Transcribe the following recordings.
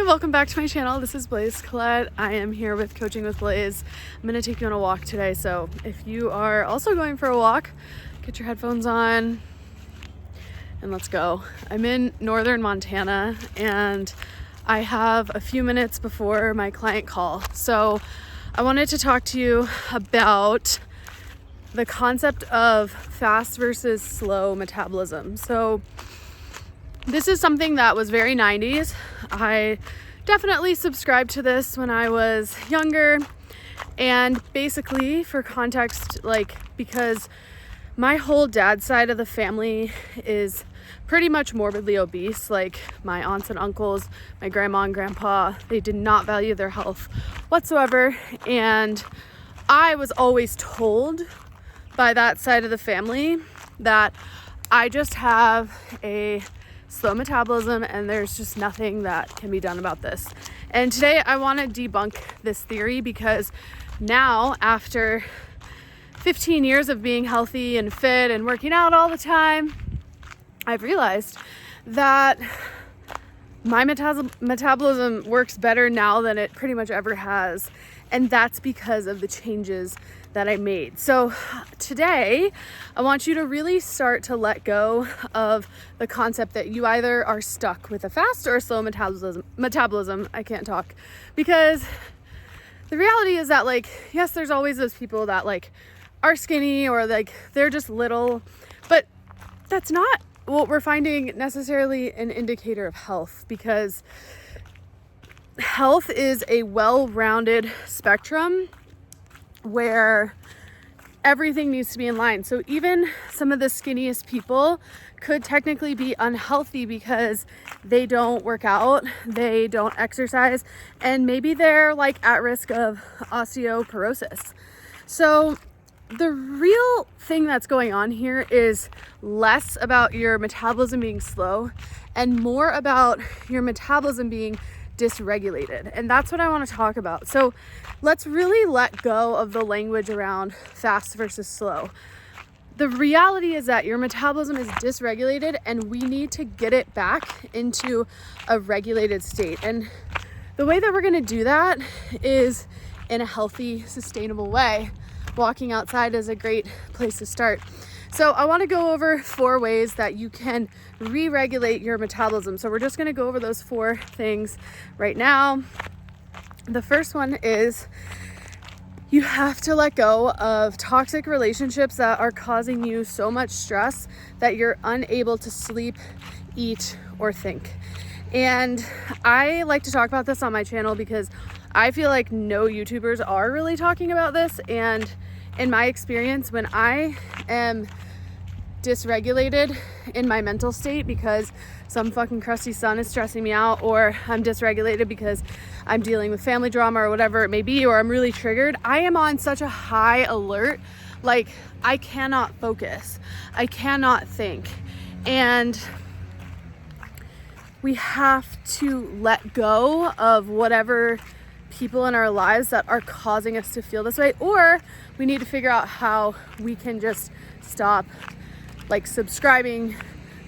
welcome back to my channel. This is Blaise Collett. I am here with Coaching with Blaise. I'm going to take you on a walk today, so if you are also going for a walk, get your headphones on and let's go. I'm in northern Montana and I have a few minutes before my client call. So I wanted to talk to you about the concept of fast versus slow metabolism. So this is something that was very 90s. I definitely subscribed to this when I was younger. And basically, for context, because my whole dad's side of the family is pretty much morbidly obese. Like my aunts and uncles, my grandma and grandpa, they did not value their health whatsoever. And I was always told by that side of the family that I just have a slow metabolism and there's just nothing that can be done about this. And today I want to debunk this theory because now, after 15 years of being healthy and fit and working out all the time, I've realized that my metabolism works better now than it pretty much ever has. And that's because of the changes that I made. So today, I want you to really start to let go of the concept that you either are stuck with a fast or a slow metabolism. I can't talk. Because the reality is that yes, there's always those people that are skinny or they're just little, but that's not what we're finding necessarily an indicator of health, because health is a well-rounded spectrum where everything needs to be in line. So even some of the skinniest people could technically be unhealthy because they don't work out, they don't exercise, and maybe they're at risk of osteoporosis. So the real thing that's going on here is less about your metabolism being slow and more about your metabolism being dysregulated. And that's what I want to talk about. So let's really let go of the language around fast versus slow. The reality is that your metabolism is dysregulated and we need to get it back into a regulated state. And the way that we're going to do that is in a healthy, sustainable way. Walking outside is a great place to start. So I want to go over 4 ways that you can re-regulate your metabolism. So we're just going to go over those 4 things right now. The first one is you have to let go of toxic relationships that are causing you so much stress that you're unable to sleep, eat, or think. And I like to talk about this on my channel because I feel like no YouTubers are really talking about this. And in my experience, when I am dysregulated in my mental state because some fucking crusty son is stressing me out, or I'm dysregulated because I'm dealing with family drama or whatever it may be, or I'm really triggered, I am on such a high alert. I cannot focus. I cannot think. And we have to let go of whatever people in our lives that are causing us to feel this way, or we need to figure out how we can just stop subscribing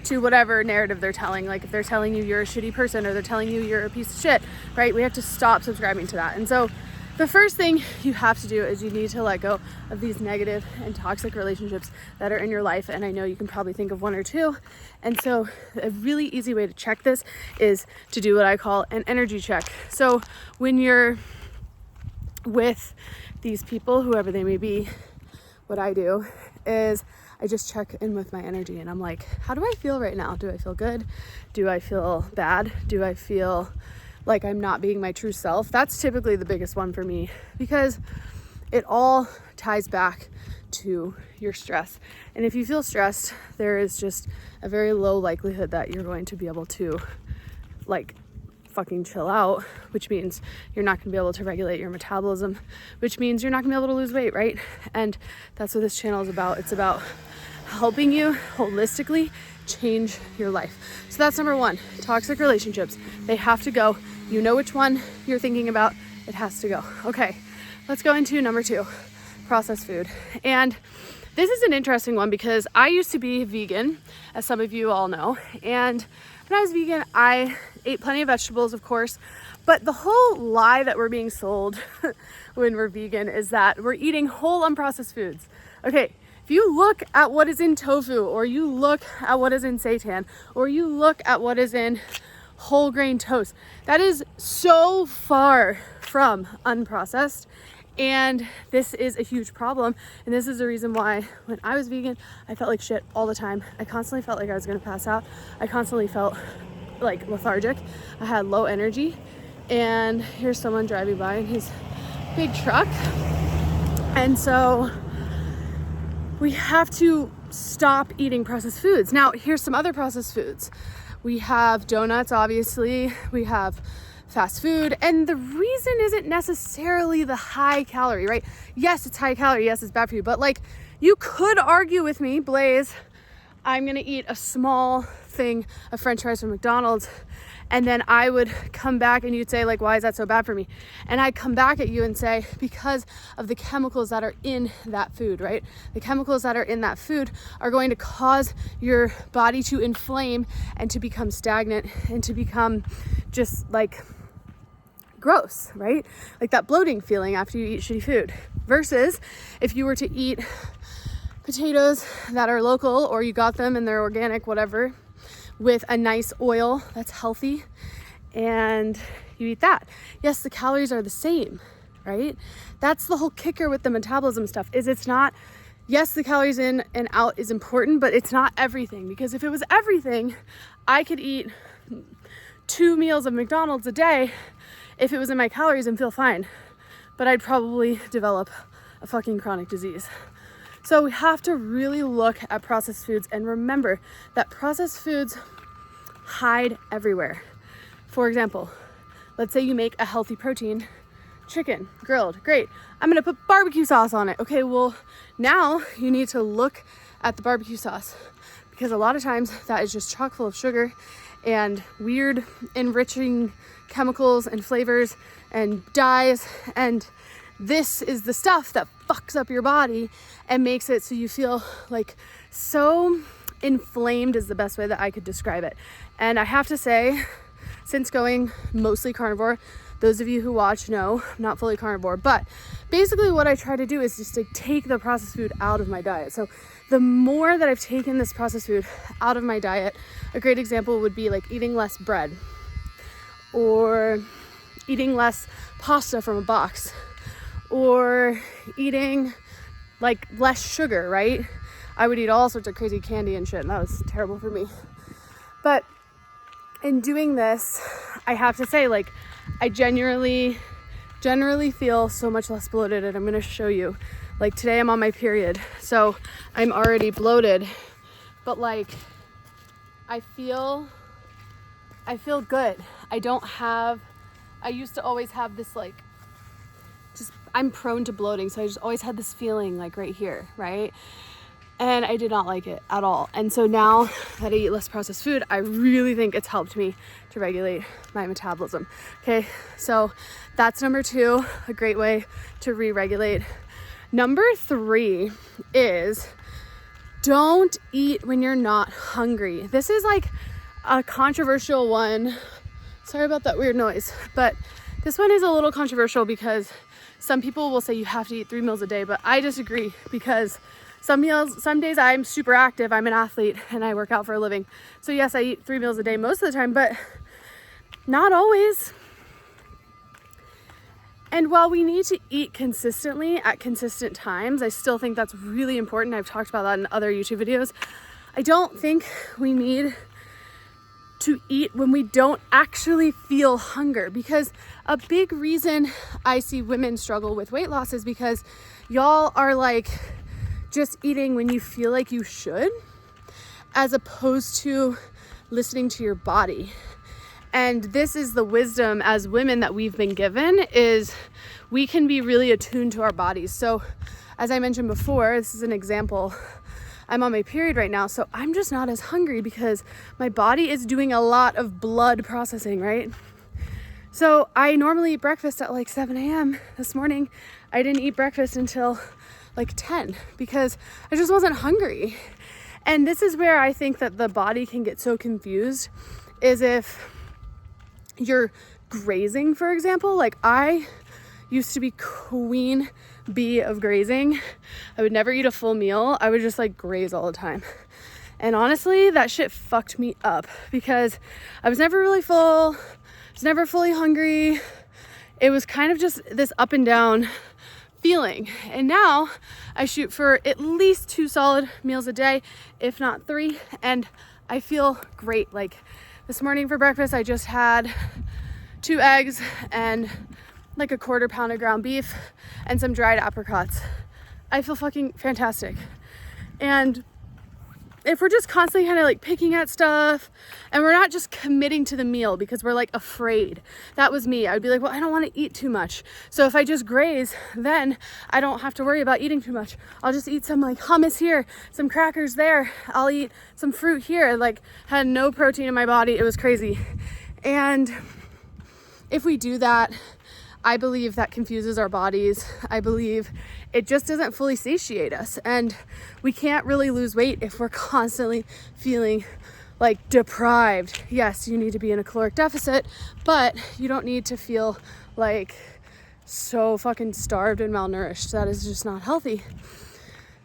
to whatever narrative they're telling. If they're telling you you're a shitty person or they're telling you you're a piece of shit, right? We have to stop subscribing to that. And so the first thing you have to do is you need to let go of these negative and toxic relationships that are in your life. And I know you can probably think of 1 or 2. And so a really easy way to check this is to do what I call an energy check. So when you're with these people, whoever they may be, what I do is I just check in with my energy and I'm like, how do I feel right now? Do I feel good? Do I feel bad? Do I feel like I'm not being my true self? That's typically the biggest one for me because it all ties back to your stress. And if you feel stressed, there is just a very low likelihood that you're going to be able to fucking chill out, which means you're not going to be able to regulate your metabolism, which means you're not going to be able to lose weight, right? And that's what this channel is about. It's about helping you holistically change your life. So that's number 1, toxic relationships. They have to go. You know which one you're thinking about. It has to go. Okay, let's go into number 2, processed food. And this is an interesting one because I used to be vegan, as some of you all know. And when I was vegan, I ate plenty of vegetables, of course. But the whole lie that we're being sold when we're vegan is that we're eating whole unprocessed foods. Okay, if you look at what is in tofu, or you look at what is in seitan, or you look at what is in whole grain toast, that is so far from unprocessed. And this is a huge problem. And this is the reason why when I was vegan, I felt like shit all the time. I constantly felt like I was gonna pass out. I constantly felt like lethargic. I had low energy. And here's someone driving by in his big truck. And so we have to stop eating processed foods. Now, here's some other processed foods. We have donuts, obviously. We have fast food. And the reason isn't necessarily the high calorie, right? Yes, it's high calorie. Yes, it's bad for you. But like, you could argue with me, Blaise, I'm going to eat a small thing of French fries from McDonald's. And then I would come back and you'd say like, why is that so bad for me? And I'd come back at you and say, because of the chemicals that are in that food, right? The chemicals that are in that food are going to cause your body to inflame and to become stagnant and to become just like gross, right? Like that bloating feeling after you eat shitty food. Versus if you were to eat potatoes that are local, or you got them and they're organic, whatever, with a nice oil that's healthy, and you eat that. Yes, the calories are the same, right? That's the whole kicker with the metabolism stuff, is it's not, yes, the calories in and out is important, but it's not everything. Because if it was everything, I could eat 2 meals of McDonald's a day if it was in my calories and feel fine, but I'd probably develop a fucking chronic disease. So we have to really look at processed foods and remember that processed foods hide everywhere. For example, let's say you make a healthy protein chicken, grilled, great. I'm gonna put barbecue sauce on it. Okay, well, now you need to look at the barbecue sauce, because a lot of times that is just chock full of sugar and weird enriching chemicals and flavors and dyes, and this is the stuff that fucks up your body and makes it so you feel like so inflamed, is the best way that I could describe it. And I have to say, since going mostly carnivore, those of you who watch know I'm not fully carnivore, but basically what I try to do is just to take the processed food out of my diet. So the more that I've taken this processed food out of my diet, a great example would be like eating less bread, or eating less pasta from a box, or eating like less sugar, right? I would eat all sorts of crazy candy and shit, and that was terrible for me. But in doing this, I have to say, like, I generally feel so much less bloated, and I'm gonna show you. Like today I'm on my period, so I'm already bloated, but like I feel good. I used to always have this like, just, I'm prone to bloating, so I just always had this feeling like right here, right? And I did not like it at all. And so now that I eat less processed food, I really think it's helped me to regulate my metabolism. Okay, so that's number 2, a great way to re-regulate. Number 3 is don't eat when you're not hungry. This is like a controversial one. Sorry about that weird noise, but this one is a little controversial because some people will say you have to eat 3 meals a day, but I disagree, because some days I'm super active, I'm an athlete, and I work out for a living. So yes, I eat 3 meals a day most of the time, but not always. And while we need to eat consistently at consistent times, I still think that's really important. I've talked about that in other YouTube videos. I don't think we need to eat when we don't actually feel hunger, because a big reason I see women struggle with weight loss is because y'all are like just eating when you feel like you should, as opposed to listening to your body. And this is the wisdom as women that we've been given, is we can be really attuned to our bodies. So as I mentioned before, this is an example. I'm on my period right now, so I'm just not as hungry because my body is doing a lot of blood processing, right? So I normally eat breakfast at like 7 a.m. This morning, I didn't eat breakfast until like 10 because I just wasn't hungry. And this is where I think that the body can get so confused, is if you're grazing, for example, like I used to be queen bee of grazing. I would never eat a full meal. I would just like graze all the time. And honestly, that shit fucked me up because I was never really full. I was never fully hungry. It was kind of just this up and down feeling. And now I shoot for at least 2 solid meals a day, if not 3. And I feel great. Like this morning for breakfast, I just had 2 eggs and like a 1/4 pound of ground beef and some dried apricots. I feel fucking fantastic. And if we're just constantly kind of like picking at stuff and we're not just committing to the meal because we're like afraid. That was me. I would be like, well, I don't want to eat too much. So if I just graze, then I don't have to worry about eating too much. I'll just eat some like hummus here, some crackers there. I'll eat some fruit here. Like had no protein in my body. It was crazy. And if we do that, I believe that confuses our bodies. I believe it just doesn't fully satiate us. And we can't really lose weight if we're constantly feeling like deprived. Yes, you need to be in a caloric deficit, but you don't need to feel like so fucking starved and malnourished. That is just not healthy.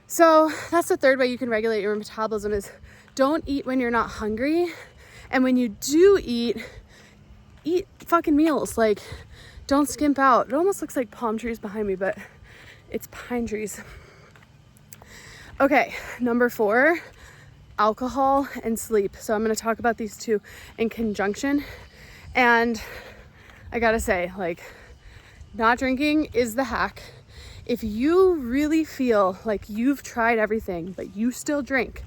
So that's the third way you can regulate your metabolism is don't eat when you're not hungry. And when you do eat fucking meals. Like, don't skimp out. It almost looks like palm trees behind me, but it's pine trees. Okay, number 4, alcohol and sleep. So I'm going to talk about these two in conjunction. And I gotta say, like, not drinking is the hack. If you really feel like you've tried everything, but you still drink,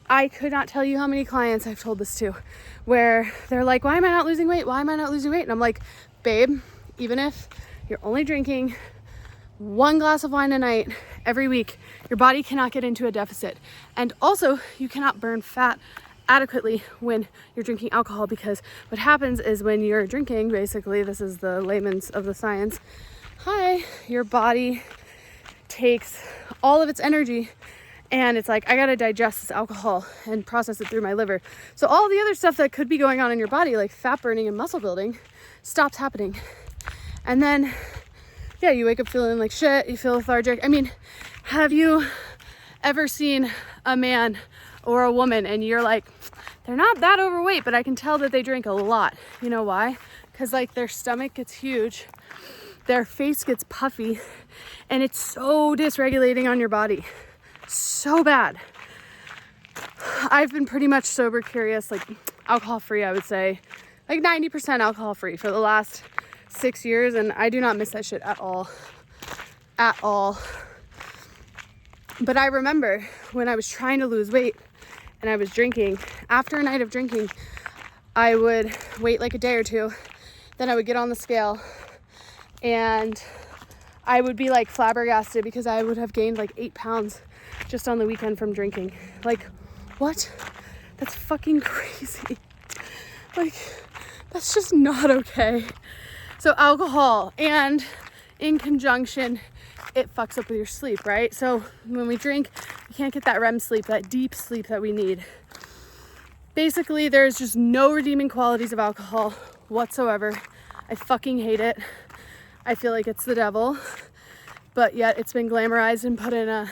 I could not tell you how many clients I've told this to, where they're like, why am I not losing weight? Why am I not losing weight? And I'm like, babe, even if you're only drinking 1 glass of wine a night every week, your body cannot get into a deficit. And also, you cannot burn fat adequately when you're drinking alcohol, because what happens is when you're drinking, basically, this is the layman's of the science, your body takes all of its energy and it's like, I gotta digest this alcohol and process it through my liver. So all the other stuff that could be going on in your body, like fat burning and muscle building, stops happening. And then, yeah, you wake up feeling like shit, you feel lethargic. I mean, have you ever seen a man or a woman and you're like, they're not that overweight, but I can tell that they drink a lot. You know why? Because like their stomach gets huge, their face gets puffy, and it's so dysregulating on your body. So bad. I've been pretty much sober curious, like alcohol free, I would say, like 90% alcohol free for the last 6 years, and I do not miss that shit at all. But I remember when I was trying to lose weight and I was drinking, after a night of drinking, I would wait like a day or two, then I would get on the scale and I would be like flabbergasted because I would have gained like 8 pounds just on the weekend from drinking. Like, what? That's fucking crazy. Like, that's just not okay. So alcohol, and in conjunction, it fucks up with your sleep, right? So when we drink, we can't get that REM sleep, that deep sleep that we need. Basically, there's just no redeeming qualities of alcohol whatsoever. I fucking hate it. I feel like it's the devil, but yet it's been glamorized and put in a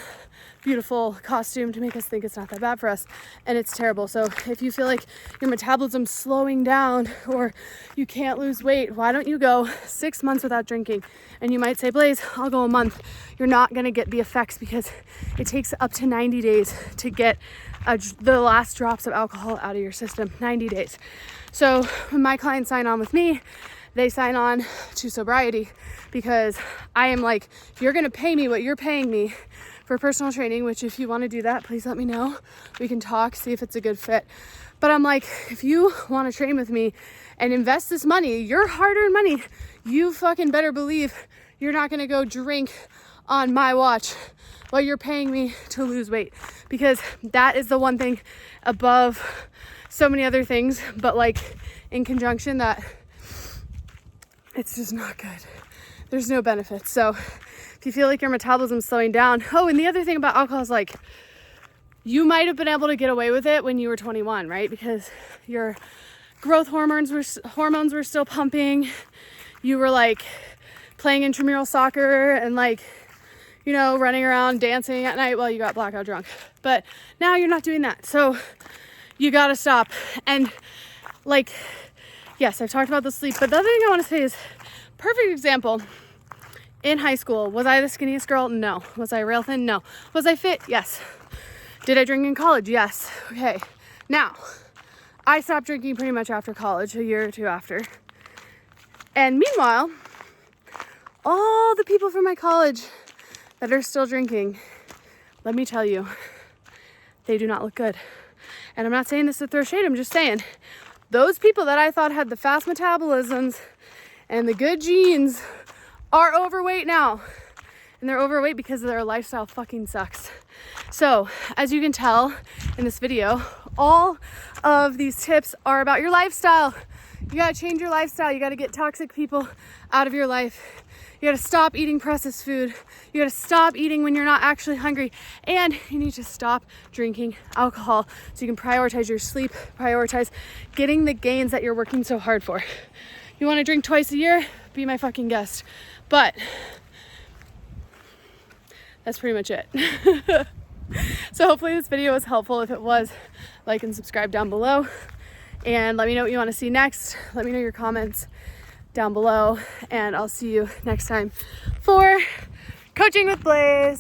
beautiful costume to make us think it's not that bad for us, and it's terrible. So if you feel like your metabolism's slowing down or you can't lose weight, why don't you go 6 months without drinking? And you might say, Blaise, I'll go a month. You're not gonna get the effects because it takes up to 90 days to get the last drops of alcohol out of your system. 90 days. So when my clients sign on with me, they sign on to sobriety, because I am like, if you're gonna pay me what you're paying me for personal training, which if you want to do that, please let me know. We can talk, see if it's a good fit. But I'm like, if you want to train with me and invest this money, your hard-earned money, you fucking better believe you're not going to go drink on my watch while you're paying me to lose weight, because that is the one thing above so many other things, but like in conjunction, that it's just not good. There's no benefits. So if you feel like your metabolism's slowing down. Oh, and the other thing about alcohol is like, you might have been able to get away with it when you were 21, right? Because you're growth hormones were still pumping. You were like playing intramural soccer and like, you know, running around dancing at night while you got blackout drunk. But now you're not doing that. So you gotta stop. And like, yes, I've talked about the sleep, but the other thing I want to say is, perfect example. In high school, was I the skinniest girl? No. Was I rail thin? No. Was I fit? Yes. Did I drink in college? Yes. Okay. Now, I stopped drinking pretty much after college, a year or two after. And meanwhile, all the people from my college that are still drinking, let me tell you, they do not look good. And I'm not saying this to throw shade, I'm just saying, those people that I thought had the fast metabolisms and the good genes are overweight now. And they're overweight because their lifestyle fucking sucks. So, as you can tell in this video, all of these tips are about your lifestyle. You gotta change your lifestyle. You gotta get toxic people out of your life. You gotta stop eating processed food. You gotta stop eating when you're not actually hungry. And you need to stop drinking alcohol so you can prioritize your sleep, prioritize getting the gains that you're working so hard for. You wanna drink twice a year? Be my fucking guest. But that's pretty much it. So hopefully this video was helpful. If it was, like and subscribe down below. And let me know what you want to see next. Let me know your comments down below. And I'll see you next time for Coaching with Blaise.